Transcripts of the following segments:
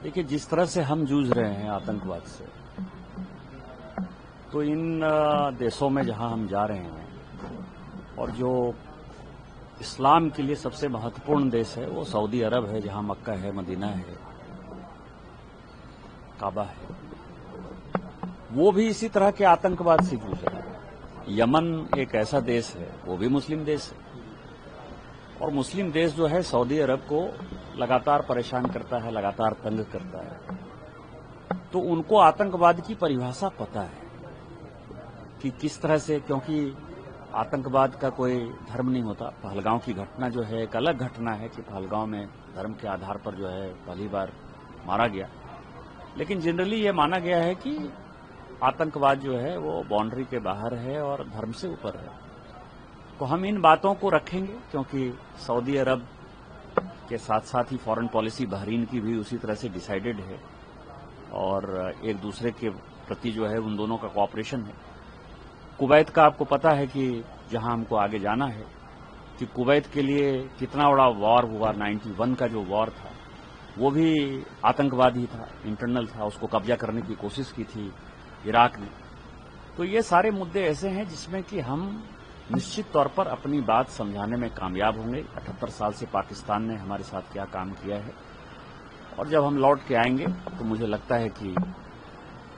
देखिए, जिस तरह से हम जूझ रहे हैं आतंकवाद से, तो इन देशों में जहां हम जा रहे हैं और जो इस्लाम के लिए सबसे महत्वपूर्ण देश है वो सऊदी अरब है, जहां मक्का है, मदीना है, काबा है, वो भी इसी तरह के आतंकवाद से जूझ रहा है। यमन एक ऐसा देश है, वो भी मुस्लिम देश है, और मुस्लिम देश जो है सऊदी अरब को लगातार परेशान करता है, लगातार तंग करता है। तो उनको आतंकवाद की परिभाषा पता है कि किस तरह से, क्योंकि आतंकवाद का कोई धर्म नहीं होता। पहलगांव की घटना जो है एक अलग घटना है कि पहलगांव में धर्म के आधार पर जो है पहली बार मारा गया, लेकिन जनरली ये माना गया है कि आतंकवाद जो है वो बाउंड्री के बाहर है और धर्म से ऊपर है। तो हम इन बातों को रखेंगे, क्योंकि सऊदी अरब के साथ साथ ही फॉरेन पॉलिसी बहरीन की भी उसी तरह से डिसाइडेड है और एक दूसरे के प्रति जो है उन दोनों का कोऑपरेशन है। कुवैत का आपको पता है कि जहां हमको आगे जाना है, कि कुवैत के लिए कितना बड़ा वॉर हुआ। 91 का जो वॉर था वो भी आतंकवादी था, इंटरनल था, उसको कब्जा करने की कोशिश की थी इराक ने। तो ये सारे मुद्दे ऐसे हैं जिसमें कि हम निश्चित तौर पर अपनी बात समझाने में कामयाब होंगे। 78 साल से पाकिस्तान ने हमारे साथ क्या काम किया है, और जब हम लौट के आएंगे तो मुझे लगता है कि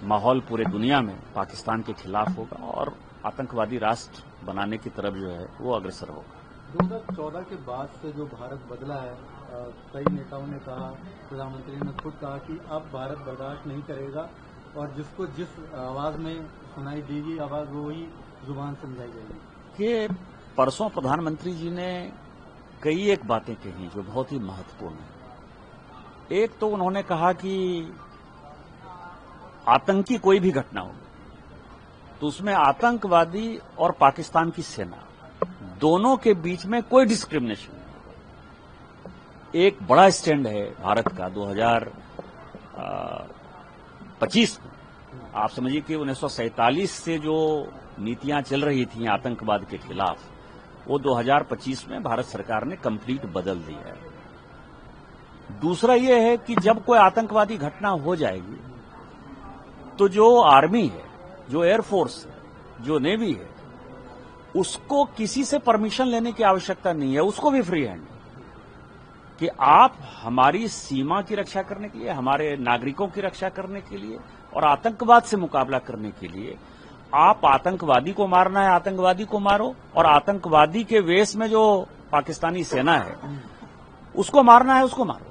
माहौल पूरे दुनिया में पाकिस्तान के खिलाफ होगा और आतंकवादी राष्ट्र बनाने की तरफ जो है वो अग्रसर होगा। 2014 के बाद से जो भारत बदला है, कई नेताओं ने कहा, प्रधानमंत्री ने खुद कहा कि अब भारत बर्दाश्त नहीं करेगा और जिसको जिस आवाज में सुनाई देगी आवाज वो ही जुबान समझाई जाएगी। कि परसों प्रधानमंत्री जी ने कई एक बातें कही जो बहुत ही महत्वपूर्ण है। एक तो उन्होंने कहा कि आतंकी कोई भी घटना हो तो उसमें आतंकवादी और पाकिस्तान की सेना दोनों के बीच में कोई डिस्क्रिमिनेशन नहीं। एक बड़ा स्टैंड है भारत का 2025 में। आप समझिए कि 1947 से जो नीतियां चल रही थी आतंकवाद के खिलाफ, वो 2025 में भारत सरकार ने कंप्लीट बदल दी है। दूसरा ये है कि जब कोई आतंकवादी घटना हो जाएगी तो जो आर्मी है, जो एयरफोर्स है, जो नेवी है, उसको किसी से परमिशन लेने की आवश्यकता नहीं है। उसको भी फ्री हैंड कि आप हमारी सीमा की रक्षा करने के लिए, हमारे नागरिकों की रक्षा करने के लिए और आतंकवाद से मुकाबला करने के लिए आप आतंकवादी को मारना है, आतंकवादी को मारो, और आतंकवादी के वेश में जो पाकिस्तानी सेना है उसको मारना है, उसको मारो।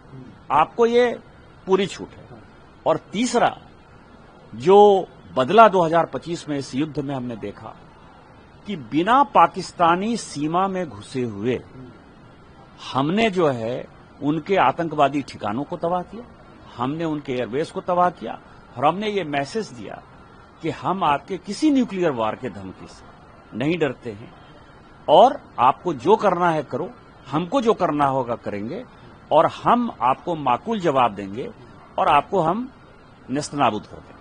आपको ये पूरी छूट है। और तीसरा, जो बदला 2025 में इस युद्ध में हमने देखा कि बिना पाकिस्तानी सीमा में घुसे हुए हमने जो है उनके आतंकवादी ठिकानों को तबाह किया, हमने उनके एयरबेस को तबाह किया, और हमने ये मैसेज दिया कि हम आपके किसी न्यूक्लियर वार के धमकी से नहीं डरते हैं और आपको जो करना है करो, हमको जो करना होगा करेंगे, और हम आपको माकूल जवाब देंगे और आपको हम नेस्तनाबूद कर देंगे।